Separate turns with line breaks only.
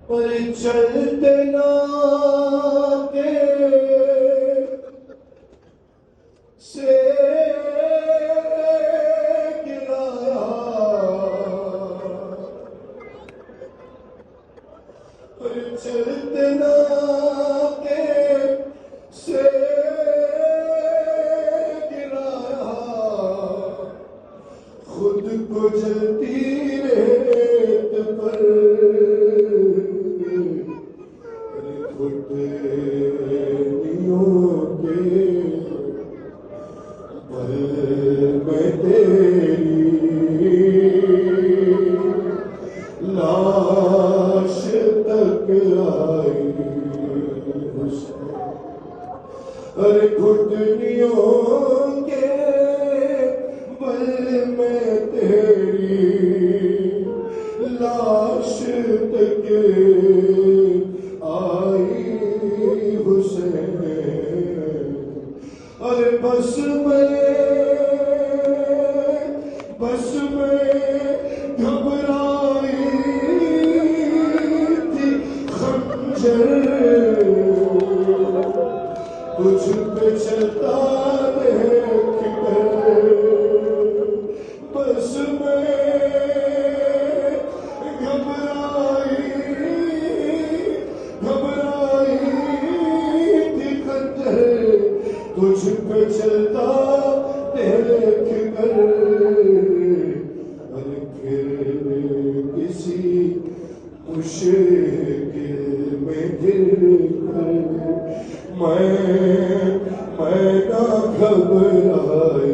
پر چلتے نہ کے سے گرایا، پر چلتے نہ کے سے گرایا، خود کو جلتی ریت پر خود نیوں کے پل میں تیری لاش تک آئی، ارے گھٹنیوں کے بل میں تیری لاش تک آئی حسین، ارے بس میں گھبرائی تھی خنجر تجھ پہ چلتا دیکھ کر، بس میں گھبرائی تھی خنجر تجھ پہ چلتا دیکھ کر، اور پھر کسی مشکل میں گر کر میں نہ گھبرائی۔